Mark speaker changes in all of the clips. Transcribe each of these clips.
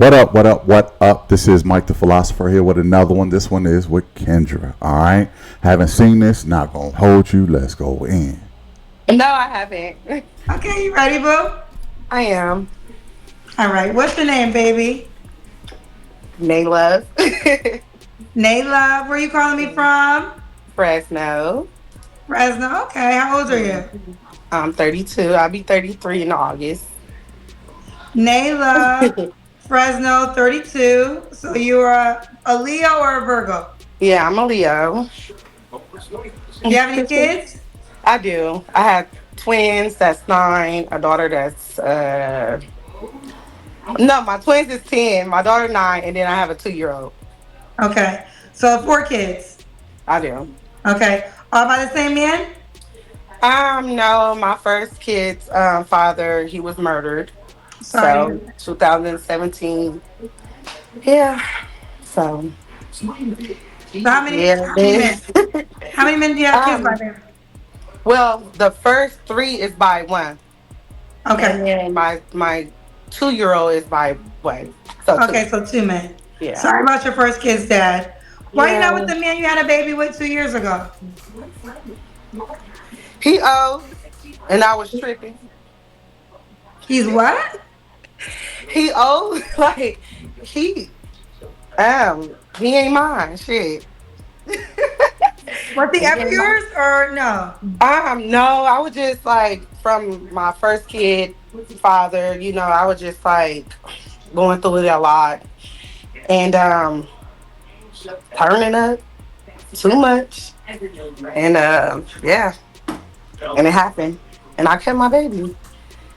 Speaker 1: What up, what up, what up? This is Mike the Philosopher here with another one. This one is with Kendra. All right. Haven't seen this, not going to hold you. Let's go in.
Speaker 2: No, I haven't.
Speaker 3: Okay, you ready, boo?
Speaker 2: I am.
Speaker 3: All right. What's your name, baby?
Speaker 2: Nayla.
Speaker 3: Nayla. Where you calling me from?
Speaker 2: Fresno.
Speaker 3: Fresno. Okay. How old are you?
Speaker 2: I'm 32. I'll be 33 in August.
Speaker 3: Nayla. Fresno, 32. So you're a Leo or a Virgo?
Speaker 2: Yeah, I'm a Leo.
Speaker 3: Do you have any kids?
Speaker 2: I do. I have twins that's 9, a daughter that's no, my twins is 10, my daughter 9, and then I have a 2-year-old.
Speaker 3: Okay. So four kids.
Speaker 2: I do.
Speaker 3: Okay. All by the same man?
Speaker 2: No, my first kid's father, he was murdered.
Speaker 3: Sorry.
Speaker 2: So 2017. Yeah. So
Speaker 3: So how many
Speaker 2: yeah,
Speaker 3: how many
Speaker 2: man.
Speaker 3: men? How many men do you have kids by
Speaker 2: um,
Speaker 3: then?
Speaker 2: well, the first 3 is by one, and
Speaker 3: Okay.
Speaker 2: then my 2-year-old is by one. So 2.
Speaker 3: Okay, so two men.
Speaker 2: Yeah.
Speaker 3: Sorry about your first kid's dad. Why you not with
Speaker 2: Yeah.
Speaker 3: the man you had a baby with 2 years ago?
Speaker 2: He old, and I was tripping.
Speaker 3: He's what?
Speaker 2: He old, like he he ain't mine. Shit.
Speaker 3: Was he
Speaker 2: He
Speaker 3: ever
Speaker 2: ain't mine.
Speaker 3: yours or no?
Speaker 2: No, I was just like from my first kid father, I was just like going through it a lot and turning up too much. And yeah, and it happened. And I kept my baby.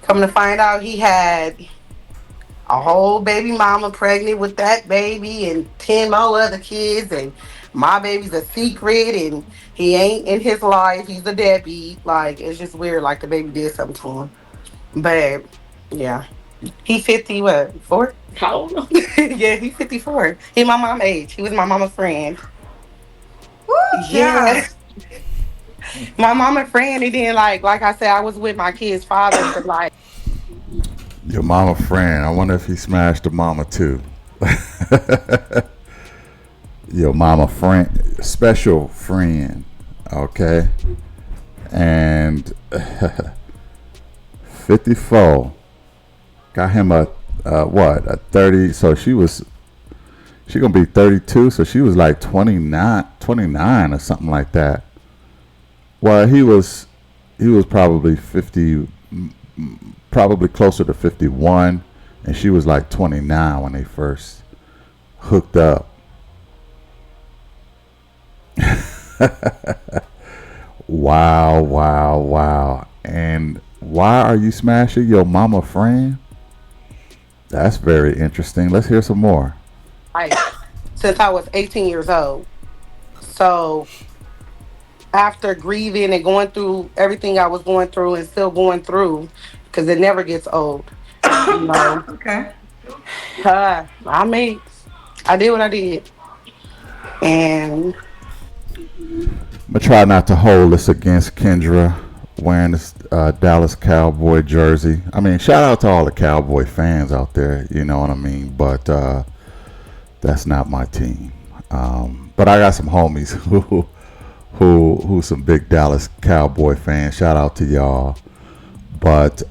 Speaker 2: Come to find out he had a whole baby mama pregnant with that baby and 10 more other kids, and my baby's a secret, and he ain't in his life. He's a deadbeat. Like, it's just weird. Like, the baby did something to him. But, yeah. He 50, what, 4? How old? Yeah, he's 54. He my mom age. He was my mama friend.
Speaker 3: Woo,
Speaker 2: Yeah.
Speaker 3: child.
Speaker 2: My mama friend, and then, like I said, I was with my kid's father for, like,
Speaker 1: Your mama friend. I wonder if he smashed the mama too. Your mama friend, special friend. Okay. And 54. Got him a 30. So she gonna be 32. So she was like 29 or something like that. Well, he was probably 50, probably closer to 51, and she was like 29 when they first hooked up. Wow, wow, wow. And why are you smashing your mama friend? That's very interesting. Let's hear some more.
Speaker 2: like since I was 18 years old. So after grieving and going through everything I was going through and still going through, because it never gets old, you know,
Speaker 3: Okay.
Speaker 2: I did what I did, and
Speaker 1: I'm gonna try not to hold this against Kendra wearing this Dallas Cowboy jersey. I mean, shout out to all the Cowboy fans out there. You know what I mean? But that's not my team. But I got some homies who some big Dallas Cowboy fans. Shout out to y'all. But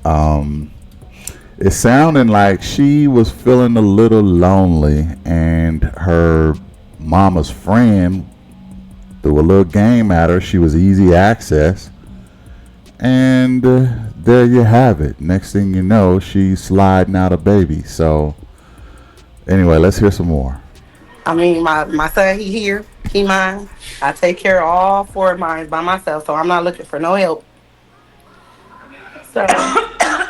Speaker 1: it's sounding like she was feeling a little lonely, and her mama's friend threw a little game at her. She was easy access, and there you have it. Next thing you know, she's sliding out a baby. So anyway, let's hear some more.
Speaker 2: I mean, my son, he here, he mine. I take care of all 4 of mine by myself, so I'm not looking for no help. So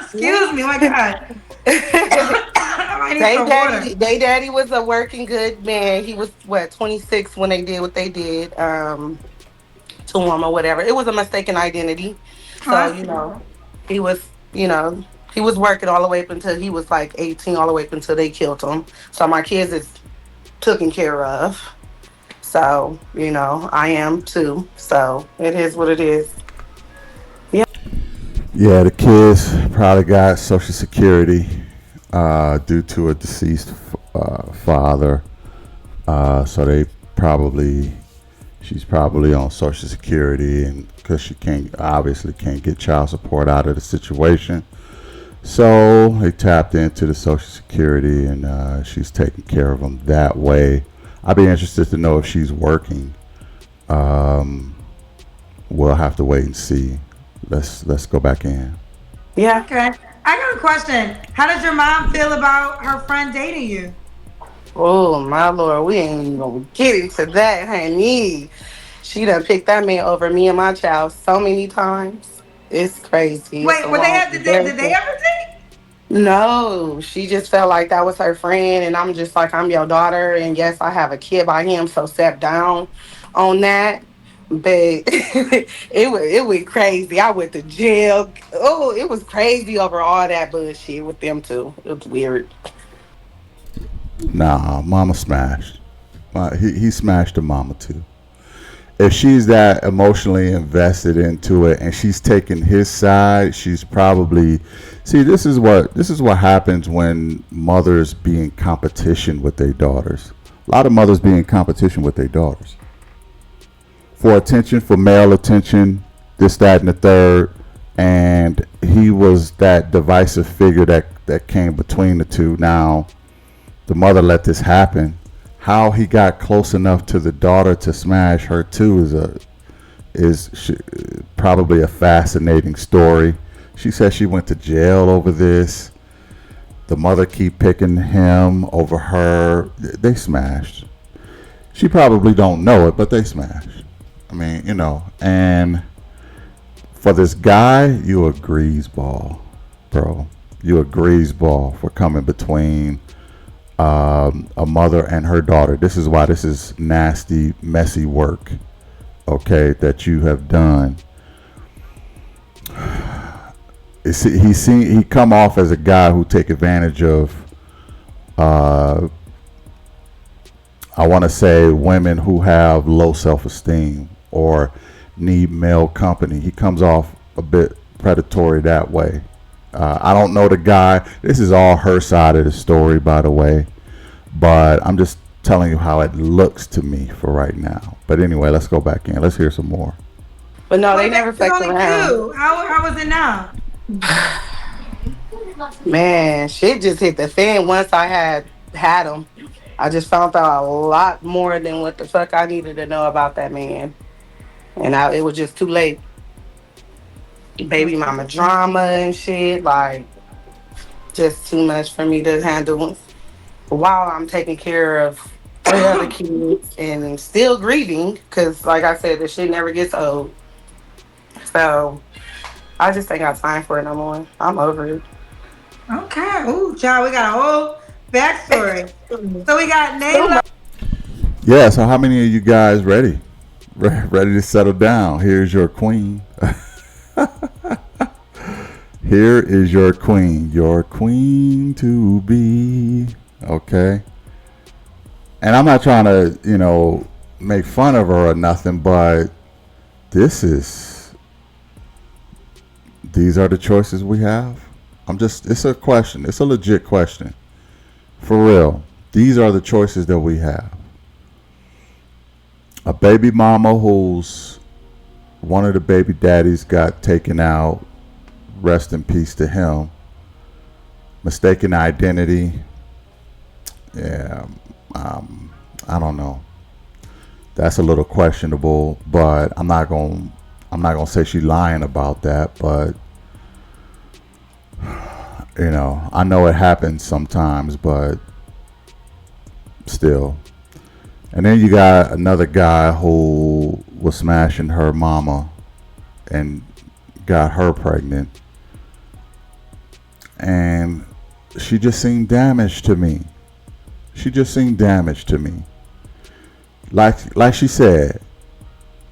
Speaker 3: Excuse me, oh my God. I might need some water.
Speaker 2: They daddy was a working good man. He was what 26 when they did what they did to him or whatever. It was a mistaken identity.
Speaker 3: Oh,
Speaker 2: So
Speaker 3: I see.
Speaker 2: he was he was working all the way up until he was like 18, all the way up until they killed him. So my kids is taken care of. So I am too. So it is what it is. Yeah.
Speaker 1: Yeah, the kids probably got Social Security due to a deceased father. So she's probably on Social Security, and because she can't get child support out of the situation, so they tapped into the Social Security, and she's taking care of them that way. I'd be interested to know if she's working. Um, we'll have to wait and see. Let's go back in.
Speaker 2: Yeah.
Speaker 3: Okay. I got a question. How does your mom feel about her friend dating you?
Speaker 2: Oh my lord, we ain't even gonna get into that, honey. She done picked that man over me and my child so many times. It's crazy. It's
Speaker 3: Wait,
Speaker 2: a
Speaker 3: were they
Speaker 2: long
Speaker 3: have did they ever date?
Speaker 2: No, she just felt like that was her friend, and I'm just like, I'm your daughter, and yes, I have a kid by him, so step down on that. But it went crazy. I went to jail. Oh, it was crazy over all that bullshit with them too. It was weird.
Speaker 1: Nah, Mama smashed. He smashed the mama too. If she's that emotionally invested into it and she's taking his side, she's probably see this is what happens when mothers be in competition with their daughters. A lot of mothers be in competition with their daughters for attention, for male attention, this, that, and the third. And he was that divisive figure that came between the two. Now the mother let this happen. How he got close enough to the daughter to smash her too is probably a fascinating story. She says she went to jail over this. The mother keep picking him over her. They smashed. She probably don't know it, but they smashed. I mean, and for this guy, you a greaseball, bro. You a greaseball for coming between a mother and her daughter. This is why this is nasty, messy work, okay, that you have done. He come off as a guy who take advantage of, I want to say, women who have low self-esteem or need male company. He comes off a bit predatory that way. I don't know the guy. This is all her side of the story, by the way. But I'm just telling you how it looks to me for right now. But anyway, let's go back in. Let's hear some more.
Speaker 2: But no, they
Speaker 3: Well,
Speaker 2: never
Speaker 3: that was
Speaker 2: fucked
Speaker 3: only
Speaker 2: around.
Speaker 3: two. How was it now?
Speaker 2: Man, shit just hit the fan once I had him. I just found out a lot more than what the fuck I needed to know about that man. And it was just too late. Baby mama drama and shit, like, just too much for me to handle while I'm taking care of three other kids and still grieving because, like I said, the shit never gets old. So I just ain't got time for it no more. I'm over it.
Speaker 3: Okay. Ooh, child, we got a whole backstory. So we got
Speaker 2: So
Speaker 3: Nayla.
Speaker 1: Yeah, so how many of you guys ready? Ready to settle down? Here's your queen. Here is your queen to be. Okay. And I'm not trying to, make fun of her or nothing, but these are the choices we have. It's a question. It's a legit question. For real. These are the choices that we have. A baby mama who's one of the baby daddies got taken out. Rest in peace to him. Mistaken identity. Yeah, I don't know. That's a little questionable, but I'm not gonna say she's lying about that. But I know it happens sometimes, but still. And then you got another guy who was smashing her mama and got her pregnant. And she just seemed damaged to me. Like she said,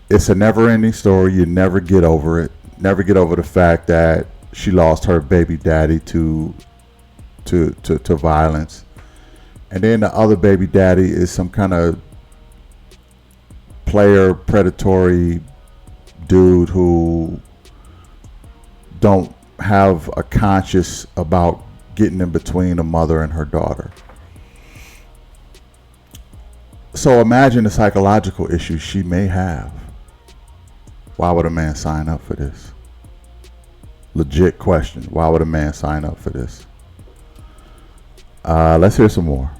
Speaker 1: it's a never-ending story. You never get over it. Never get over the fact that she lost her baby daddy to violence. And then the other baby daddy is some kind of player, predatory dude who don't have a conscience about getting in between a mother and her daughter. So imagine the psychological issues she may have. Why would a man sign up for this? Legit question. Why would a man sign up for this? Let's hear some more.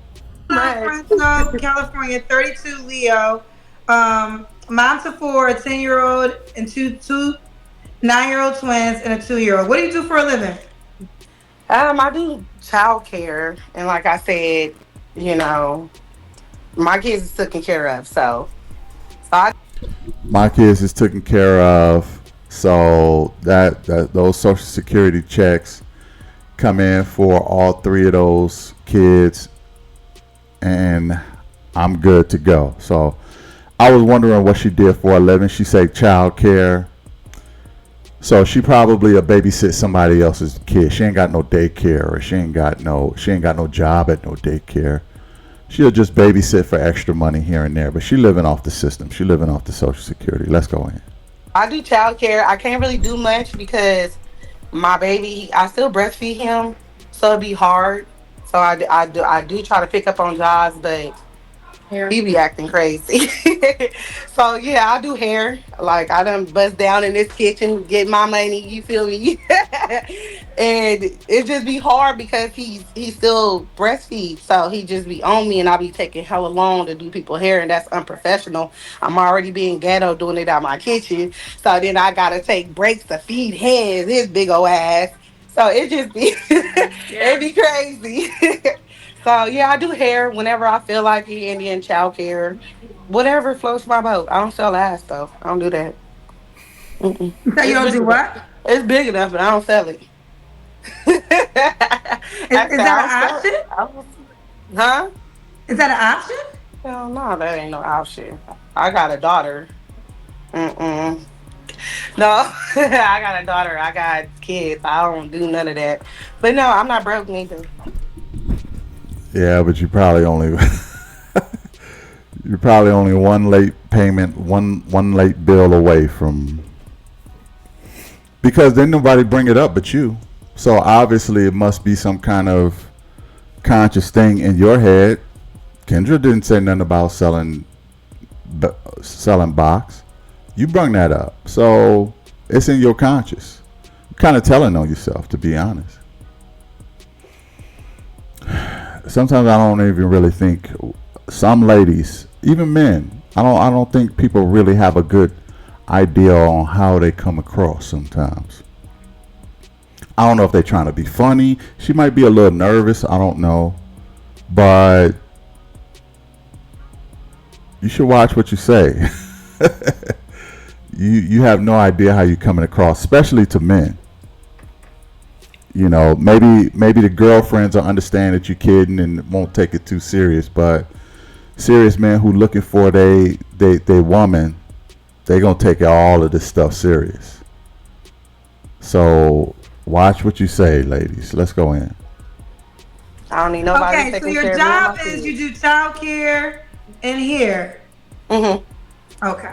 Speaker 3: Fresno, California, 32, Leo. Mom to four, a 10-year-old, and two 9-year-old twins, and a 2-year-old. What do you do for a living?
Speaker 2: I do childcare, and like I said, you know, my kids is taken care of. So I
Speaker 1: My kids is taken care of, so that those social security checks come in for all three of those kids, and I'm good to go. So I was wondering what she did for a living. She said child care. So she probably a babysit somebody else's kid. She ain't got no daycare, or she ain't got no job at no daycare. She'll just babysit for extra money here and there, but she living off the system. She living off the social security. Let's go in.
Speaker 2: I do childcare. I can't really do much because my baby, I still breastfeed him, so it'd be hard. So I do try to pick up on jobs, but he be acting crazy. So yeah, I do hair. Like I done bust down in this kitchen, get my money. You feel me? And it just be hard because he still breastfeeds, so he just be on me, and I be taking hella long to do people hair, and that's unprofessional. I'm already being ghetto doing it out my kitchen, so then I gotta take breaks to feed hands. His big old ass. So it just be it be crazy. So yeah, I do hair whenever I feel like it, Indian child care, whatever floats my boat. I don't sell ass though. I don't do that. Mm-mm.
Speaker 3: So you
Speaker 2: It's
Speaker 3: don't
Speaker 2: big
Speaker 3: do
Speaker 2: enough.
Speaker 3: what?
Speaker 2: It's big enough, but I don't sell it. I
Speaker 3: Is
Speaker 2: said I
Speaker 3: that
Speaker 2: don't
Speaker 3: an
Speaker 2: sell it.
Speaker 3: option?
Speaker 2: Huh?
Speaker 3: Is that an option?
Speaker 2: Hell no, that ain't no option. I got a daughter. Mm-mm. No, I got a daughter. I got kids. I don't do none of that. But no, I'm not broke neither.
Speaker 1: Yeah, but you probably only you're probably only one late payment, one late bill away from, because then nobody bring it up but you. So obviously it must be some kind of conscious thing in your head. Kendra didn't say nothing about selling box. You brung that up, so it's in your conscious. You're kind of telling on yourself, to be honest. Sometimes I don't even really think, some ladies, even men, I don't think people really have a good idea on how they come across sometimes. I don't know if they're trying to be funny. She might be a little nervous. I don't know. But you should watch what you say. You have no idea how you're coming across, especially to men. You know, maybe the girlfriends will understand that you're kidding and won't take it too serious, but serious men who looking for they woman, they gonna take all of this stuff serious. So watch what you say, ladies. Let's go in.
Speaker 2: I don't need nobody
Speaker 3: Okay, so
Speaker 2: taking
Speaker 3: your
Speaker 2: care of me and my
Speaker 3: job is
Speaker 2: kids.
Speaker 3: you do child care and hair.
Speaker 2: Mm-hmm.
Speaker 3: Okay.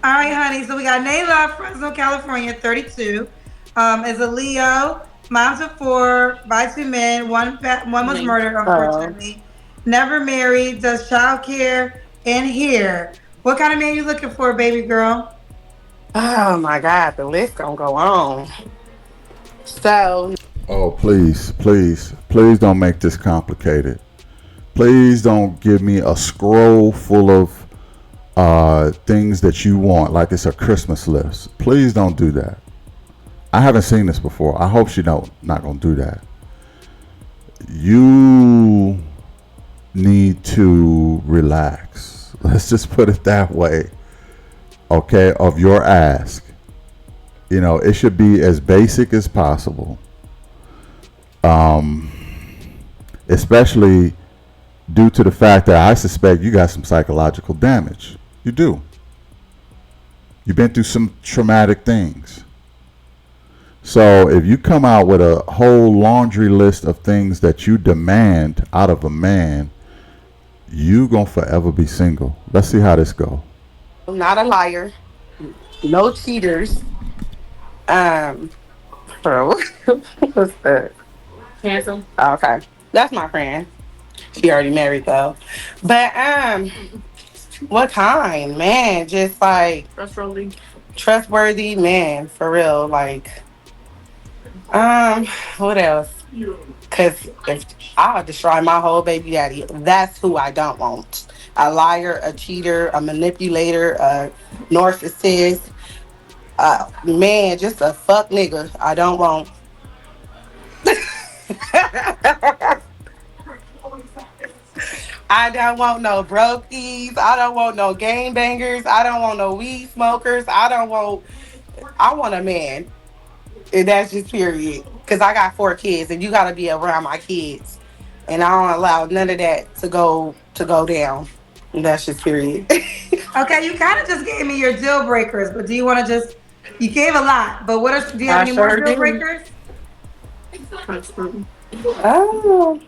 Speaker 3: All right, honey. So we got Nayla, Fresno, California, 32. Is a Leo. Mom's of four, by two men. One was murdered,
Speaker 2: Oh.
Speaker 3: unfortunately. Never married. Does child care and hair. What kind of man you looking for, baby girl?
Speaker 2: Oh my God, the list gonna go on. So
Speaker 1: Oh, please don't make this complicated. Please don't give me a scroll full of things that you want like it's a Christmas list. Please don't do that. I haven't seen this before. I hope she not gonna do that. You need to relax. Let's just put it that way. Okay, of your ask. You know, it should be as basic as possible. Um, Especially due to the fact that I suspect you got some psychological damage. You do. You've been through some traumatic things. So if you come out with a whole laundry list of things that you demand out of a man, you gonna forever be single. Let's see how this go.
Speaker 2: I'm not a liar. No cheaters. Um, bro, what's that? Okay, that's my friend. She already married though, but What kind, man? Just like trustworthy, man, for real. Like, um, what else? Because if I'll destroy my whole baby daddy, that's who I don't want. A liar, a cheater, a manipulator, a narcissist, man, just a fuck nigga. I don't want. I don't want no brokies. I don't want no game bangers. I don't want no weed smokers. I don't want. I want a man. And that's just period. Because I got 4 kids, and you got to be around my kids, and I don't allow none of that to go down. And that's just period.
Speaker 3: Okay, you kind of just gave me your deal breakers, but do you want to just? You gave a lot, but what are? Do you have
Speaker 2: I
Speaker 3: any more
Speaker 2: sure
Speaker 3: deal
Speaker 2: do.
Speaker 3: breakers?
Speaker 2: Oh,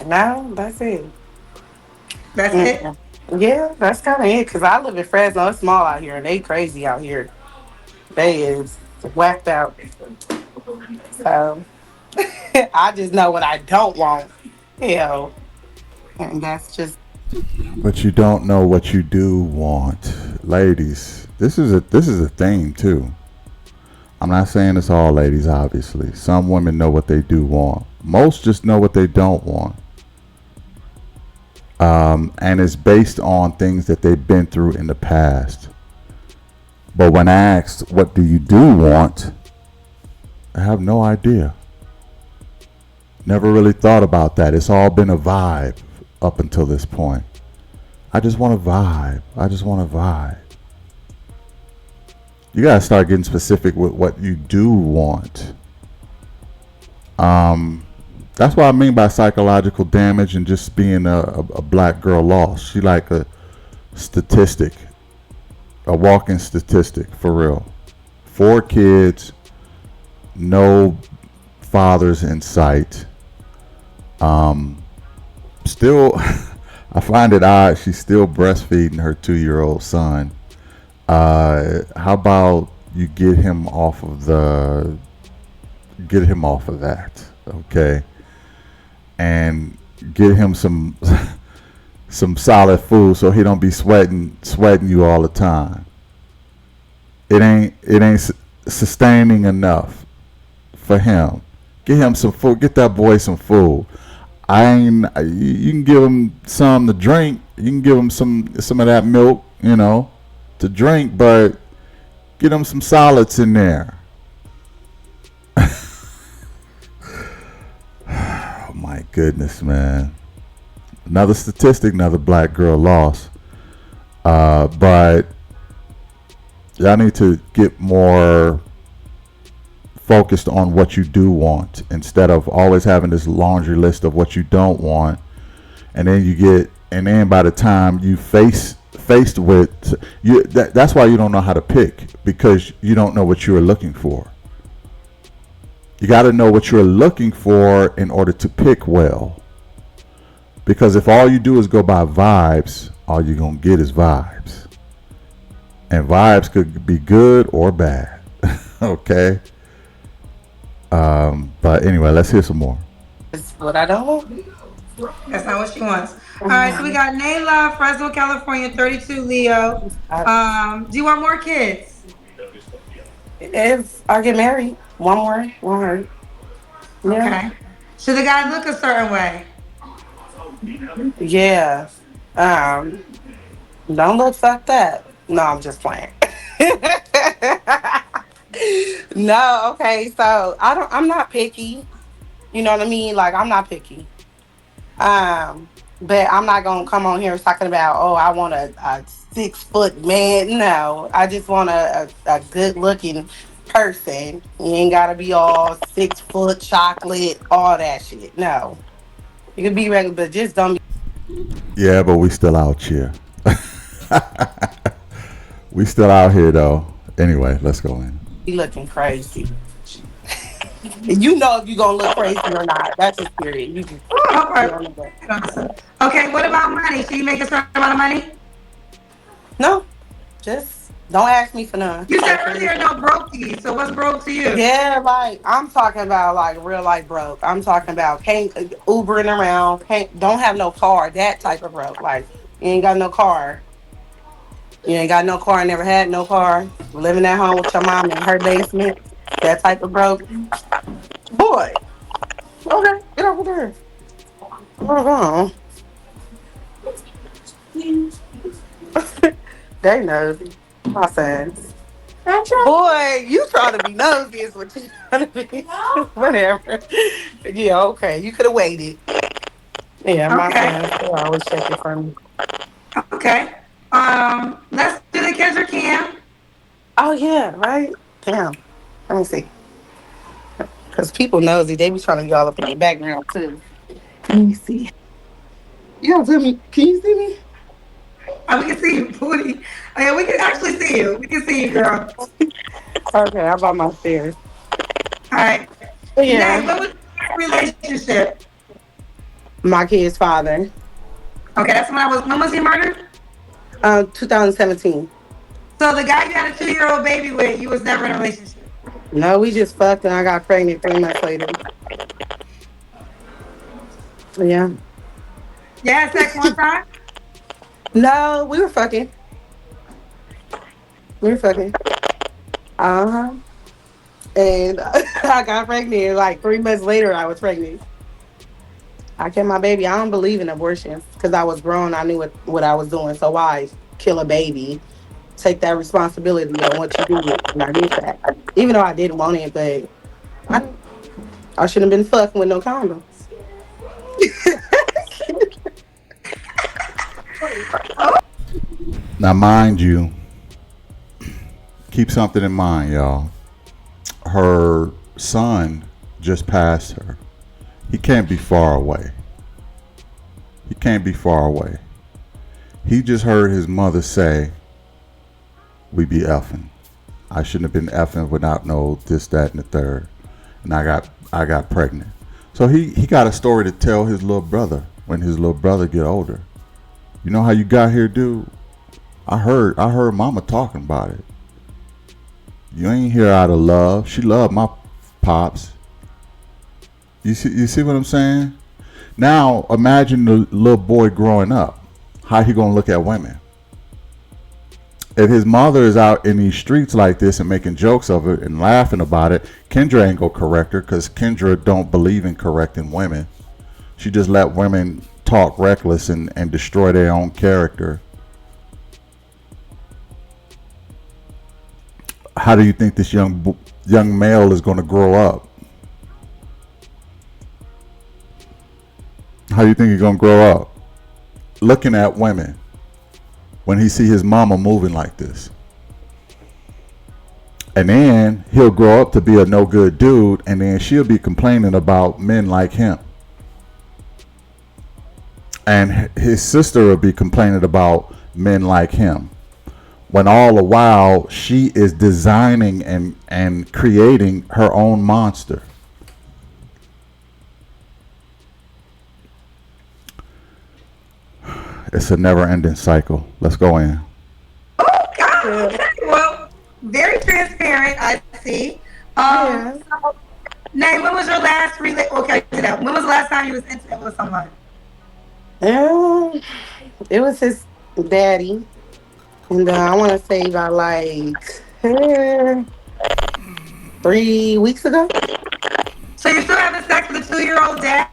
Speaker 2: no, that's it.
Speaker 3: That's it.
Speaker 2: Mm-mm. Yeah, that's kind of it. Cause I live in Fresno. It's small out here, and they crazy out here. They is whacked out. So I just know what I don't want. Hell, and that's just
Speaker 1: But you don't know what you do want, ladies. This is a thing too. I'm not saying it's all ladies, obviously. Some women know what they do want. Most just know what they don't want. And it's based on things that they've been through in the past. But when asked, what do you do want? I have no idea. Never really thought about that. It's all been a vibe up until this point. I just want a vibe. I just want a vibe. You gotta start getting specific with what you do want. Um, that's what I mean by psychological damage and just being a black girl lost. She like a statistic, a walking statistic for real. 4 kids, no fathers in sight. Um, Still, I find it odd she's still breastfeeding her 2-year-old son. How about you get him off of that, okay, and get him some some solid food so he don't be sweating you all the time. It ain't sustaining enough for him. Get him some food. Get that boy some food. I ain't. You can give him some to drink. You can give him some of that milk, to drink, but get him some solids in there. Oh my goodness, man. Another statistic, another black girl lost. But y'all need to get more focused on what you do want instead of always having this laundry list of what you don't want, and then by the time you faced with that's why you don't know how to pick, because you don't know what you're looking for. You got to know what you're looking for in order to pick well, because if all you do is go by vibes, all you're going to get is vibes, and vibes could be good or bad. Okay. But anyway, let's hear some more.
Speaker 2: what I don't want.
Speaker 3: That's not what she wants. All right, so we got Nayla, Fresno, California, 32, Leo. Do you want more kids?
Speaker 2: If I get married, one more, one hurt. Yeah,
Speaker 3: Okay. Should the guy look a certain way?
Speaker 2: yeah. Um, don't look like that. No, I'm just playing. No, okay. So I don't. I'm not picky. You know what I mean? Like I'm not picky. Um, but I'm not gonna come on here talking about, oh, I want a 6 foot man. No, I just want a good looking person. You ain't gotta be all 6 foot chocolate, all that shit. No, you can be regular, but just don't
Speaker 1: Yeah, but we still out here. We still out here though. Anyway, let's go in.
Speaker 2: be looking crazy. You know if you gonna look crazy or not. That's just period. You just
Speaker 3: Oh, all
Speaker 2: you
Speaker 3: right.
Speaker 2: don't know.
Speaker 3: Okay, what about money? Should you make a certain amount of money?
Speaker 2: No, just don't ask me for none.
Speaker 3: You said
Speaker 2: That's
Speaker 3: earlier
Speaker 2: it.
Speaker 3: no brokey. So what's broke to you?
Speaker 2: Yeah, like I'm talking about like real life broke. I'm talking about can't Ubering around, can't don't have no car, that type of broke. Like You ain't got no car. You ain't got no car, never had no car. Living at home with your mom in her basement. That type of broke. Boy. Okay, get over there. Uh-huh. They nosy. My sons. Boy, you trying to be nosy is what you trying to be. Whatever. Yeah, okay. You could have waited. Yeah, my
Speaker 3: Okay.
Speaker 2: sons, they always check it for me.
Speaker 3: Okay. Let's do the Kendra Cam.
Speaker 2: Oh, yeah, right? Damn. Let me see. Because people nosy. They be trying to be all up in the background, too. Let me see. You don't tell me. Can you see me?
Speaker 3: Oh, we can see you, booty. Oh, yeah, we can actually see you. We can see you, girl.
Speaker 2: Okay, I'm by my stairs.
Speaker 3: All right. Nay,
Speaker 2: Yeah.
Speaker 3: what was your last relationship?
Speaker 2: My kid's father.
Speaker 3: Okay, that's when was he murdered?
Speaker 2: 2017.
Speaker 3: So the guy you had a 2-year-old baby with, you was never in a relationship.
Speaker 2: No, we just fucked and I got pregnant 3 months later. Yeah.
Speaker 3: You had sex one time?
Speaker 2: No, we were fucking. We were fucking. Uh huh. And I got pregnant. Like 3 months later, I was pregnant. I kept my baby. I don't believe in abortions because I was grown. I knew what I was doing. So why kill a baby? Take that responsibility on what you did. And I did that. Even though I didn't want it, but I, I shouldn't have been fucking with no condoms.
Speaker 1: Now, mind you, keep something in mind, y'all. Her son just passed her. He can't be far away. He can't be far away. He just heard his mother say, "We be effing. I shouldn't have been effing without no this, that, and the third." And I got pregnant. So he got a story to tell his little brother when his little brother get older. You know how you got here, dude? I heard mama talking about it. You ain't here out of love. She loved my pops. You see what I'm saying? Now imagine the little boy growing up. How he gonna look at women? If his mother is out in these streets like this and making jokes of it and laughing about it, Kendra ain't gonna correct her because Kendra don't believe in correcting women. She just let women talk reckless and destroy their own character. How do you think this young male is going to grow up? How do you think he's going to grow up? Looking at women when he see his mama moving like this. And then he'll grow up to be a no good dude, and then she'll be complaining about men like him. And his sister will be complaining about men like him. When all the while she is designing and creating her own monster. It's a never-ending cycle. Let's go in.
Speaker 3: Oh God. Okay. Well, very transparent. I see.
Speaker 2: Yeah.
Speaker 3: So, Nay, when was your last Okay, when was the last time you was intimate with someone?
Speaker 2: It was his daddy. And I want to say about like 3 weeks ago.
Speaker 3: So you're still having sex with a 2-year-old dad?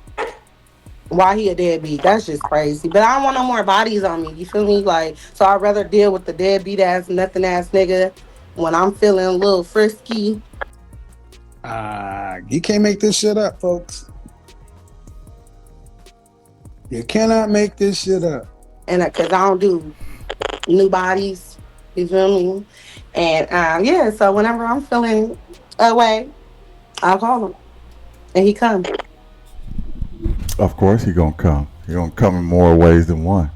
Speaker 2: Why he a deadbeat? That's just crazy. But I don't want no more bodies on me. You feel me? Like, so I'd rather deal with the deadbeat ass, nothing ass nigga when I'm feeling a little frisky.
Speaker 4: You can't make this shit up, folks. You cannot make this shit up.
Speaker 2: And because I don't do new bodies. You feel me? And yeah, so whenever I'm feeling away, I'll call him. And he comes.
Speaker 1: Of course he gonna come. He gonna come in more ways than one.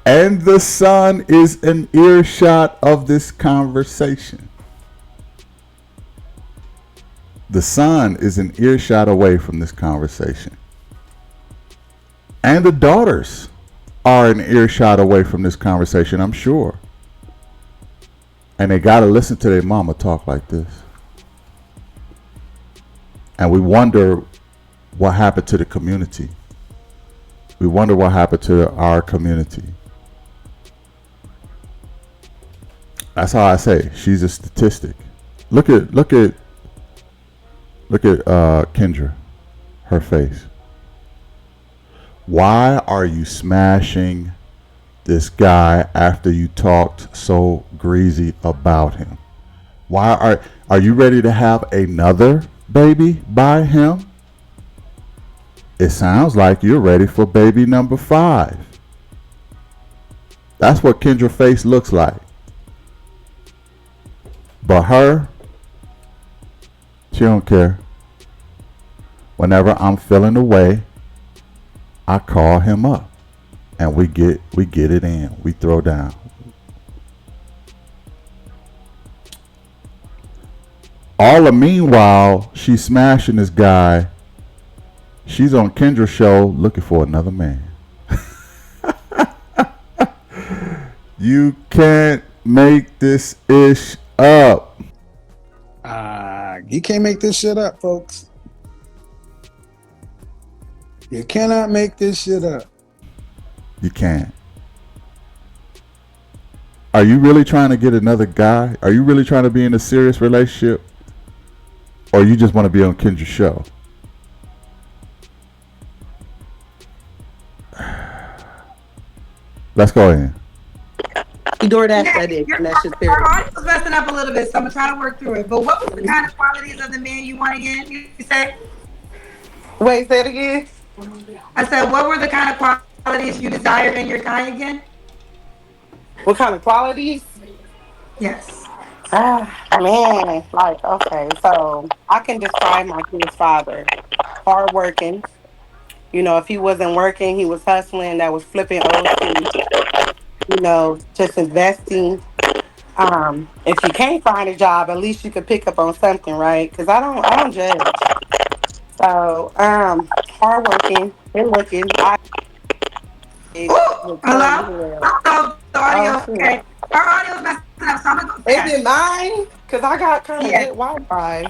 Speaker 1: And the son is an earshot of this conversation. The son is an earshot away from this conversation. And the daughters are an earshot away from this conversation, I'm sure. And they gotta listen to their mama talk like this. And we wonder what happened to the community. We wonder what happened to our community. That's how I say she's a statistic. Look at Kendra, her face. Why are you smashing this guy after you talked so greasy about him? Why are you ready to have another baby by him? It sounds like you're ready for baby number 5. That's what Kendra face looks like. But her, she don't care. Whenever I'm feeling away, I call him up and we get it in. We throw down. All the meanwhile, she's smashing this guy. She's on Kendra's show looking for another man. You can't make this ish up.
Speaker 4: You can't make this shit up, folks. You cannot make this shit up.
Speaker 1: You can't. Are you really trying to get another guy? Are you really trying to be in a serious relationship? Or you just want to be on Kendra's show? Let's go in.
Speaker 2: He DoorDash that dick, and that's just
Speaker 3: Our
Speaker 2: period.
Speaker 3: audio was messing up a little bit, so I'm gonna try to work through it. But what was the kind of qualities of the man you want again? You said?
Speaker 2: Wait, say it again.
Speaker 3: I said, what were the kind of qualities you desired in your guy again?
Speaker 2: What kind of qualities?
Speaker 3: Yes.
Speaker 2: Man, like, okay, so I can describe my kid's father. Hardworking. You know, if he wasn't working, he was hustling. That was flipping old shoes. You know, just investing. If you can't find a job, at least you could pick up on something, right? Because I don't judge. So, hardworking, good looking.
Speaker 3: Ooh, hello? I don't know if the audio,
Speaker 2: Oh,
Speaker 3: okay. Our audio's messing up, so I'm gonna go
Speaker 2: Is
Speaker 3: fast.
Speaker 2: it mine? Because I got kind of
Speaker 3: Yeah.
Speaker 2: good Wi-Fi.
Speaker 3: I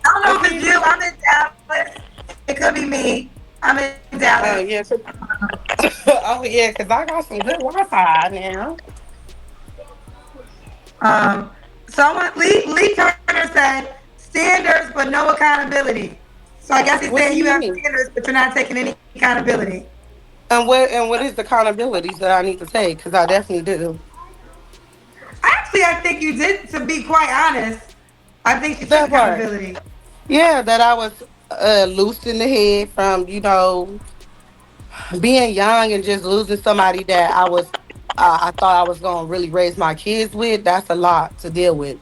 Speaker 3: don't know if it's you. I'm in Dallas. It could be me. I'm in
Speaker 2: Oh,
Speaker 3: Dallas.
Speaker 2: yeah. Oh, yeah, because I got some good Wi-Fi now.
Speaker 3: Someone, Lee Turner said, standards but no accountability. So I guess he's
Speaker 2: What
Speaker 3: saying
Speaker 2: do
Speaker 3: you
Speaker 2: you
Speaker 3: have
Speaker 2: mean?
Speaker 3: standards, but you're not taking any accountability.
Speaker 2: And what is the accountabilities that I need to take? Because I definitely do.
Speaker 3: Actually, I think you did, to be quite honest. I think you took
Speaker 2: That part.
Speaker 3: accountability.
Speaker 2: Yeah, that I was loose in the head from, being young and just losing somebody that I thought I was going to really raise my kids with. That's a lot to deal with.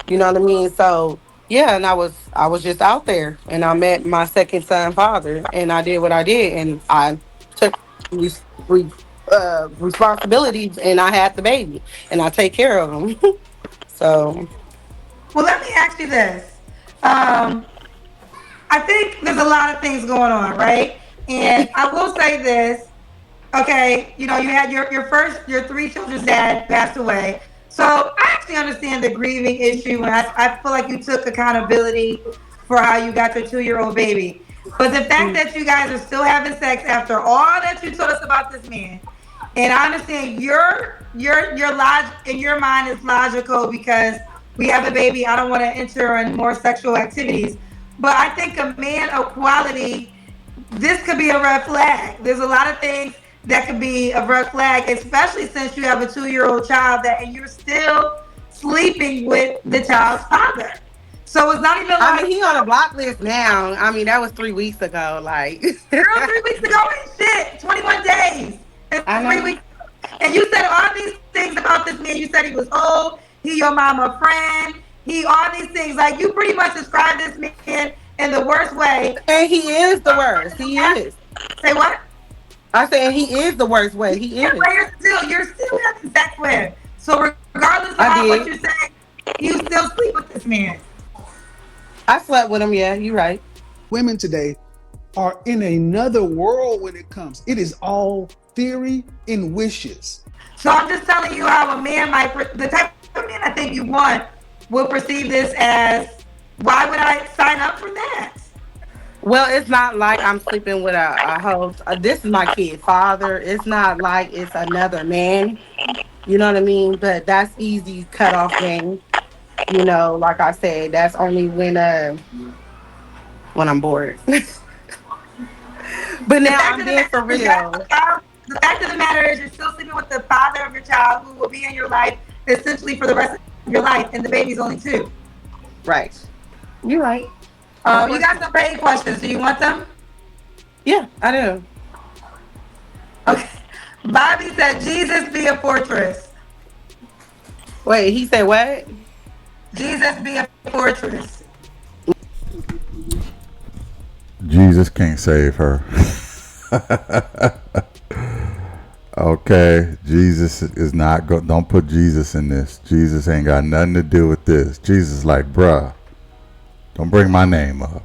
Speaker 2: You know what I mean? So, yeah, and I was just out there and I met my second son father and I did what I did and I took res- re- responsibilities and I had the baby and I take care of him. So,
Speaker 3: Well, let me ask you this. Um, I think there's a lot of things going on, right? And I will say this. Okay, you know, you had your 3 children's dad passed away. So I actually understand the grieving issue, and I feel like you took accountability for how you got your 2-year-old baby. But the fact that you guys are still having sex after all that you told us about this man, and I understand your logic in your mind is logical because we have a baby. I don't want to enter in more sexual activities, but I think a man of quality, this could be a red flag. There's a lot of things that could be a red flag, especially since you have a 2-year-old child and you're still sleeping with the child's father. So it's not even
Speaker 2: I
Speaker 3: like,
Speaker 2: mean, he on a block list now. I mean, that was 3 weeks ago. Like,
Speaker 3: girl, 3 weeks ago ain't shit. 21 days. And
Speaker 2: I
Speaker 3: three
Speaker 2: know.
Speaker 3: weeks. And you said all these things about this man. You said he was old. He your mama friend. He all these things. Like you pretty much described this man in the worst way.
Speaker 2: And he is the worst. He is.
Speaker 3: Say what?
Speaker 2: I said he is the worst way. He
Speaker 3: Yeah,
Speaker 2: is.
Speaker 3: but you're still having sex with him. So regardless of
Speaker 2: I
Speaker 3: what
Speaker 2: did.
Speaker 3: you say, you still sleep with this man.
Speaker 2: I slept with him. Yeah, you're right.
Speaker 4: Women today are in another world when it comes. It is all theory and wishes.
Speaker 3: So I'm just telling you how a man might, the type of man I think you want will perceive this as, why would I sign up for that?
Speaker 2: Well, it's not like I'm sleeping with a host. This is my kid father. It's not like it's another man. You know what I mean? But that's easy cut off game. You know, like I said, that's only when I'm bored. But
Speaker 3: The
Speaker 2: now
Speaker 3: fact
Speaker 2: I'm
Speaker 3: of the
Speaker 2: being
Speaker 3: matter
Speaker 2: for
Speaker 3: is, you have a
Speaker 2: real.
Speaker 3: child. The fact of the matter is, you're still sleeping with the father of your child, who will be in your life essentially for the rest of your life, and the baby's only 2.
Speaker 2: Right. You're right. Of
Speaker 3: You
Speaker 2: course
Speaker 3: got
Speaker 2: not.
Speaker 3: some paid questions. Do you want them?
Speaker 2: Yeah, I do.
Speaker 3: Okay. Bobby said, "Jesus be a fortress.
Speaker 2: Wait, he said what?
Speaker 3: Jesus be a fortress."
Speaker 1: Jesus can't save her. Okay, Jesus is not go. Don't put Jesus in this. Jesus ain't got nothing to do with this. Jesus, like, bruh, don't bring my name up.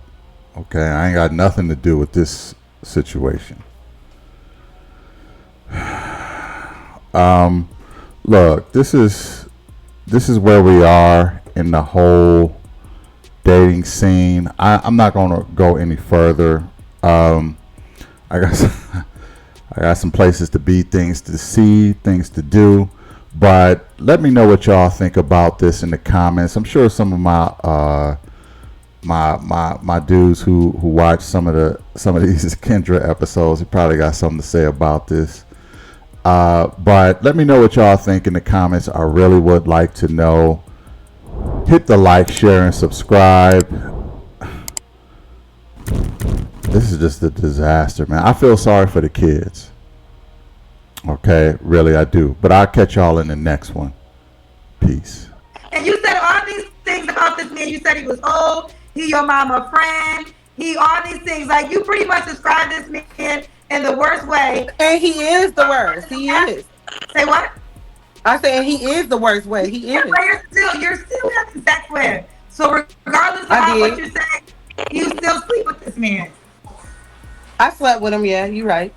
Speaker 1: Okay, I ain't got nothing to do with this situation. Look, this is where we are in the whole dating scene. I'm not gonna go any further. I got I got some places to be, things to see, things to do. But let me know what y'all think about this in the comments. I'm sure some of my dudes who watch some of these Kendra episodes, he probably got something to say about this. But let me know what y'all think in the comments. I really would like to know. Hit the like, share, and subscribe. This is just a disaster, man. I feel sorry for the kids. Okay, really, I do. But I'll catch y'all in the next one. Peace.
Speaker 3: And you said all these things about this man. You said he was old. He your mama friend. He all these things. Like, you pretty much described this man in the worst way.
Speaker 2: And he is the worst. He is.
Speaker 3: Say what?
Speaker 2: I said he is the worst way. He
Speaker 3: Yeah,
Speaker 2: is.
Speaker 3: but you're still having sex with him. So regardless of what
Speaker 2: I did.
Speaker 3: you say, you still sleep with this man.
Speaker 2: I slept with him. Yeah, you're right.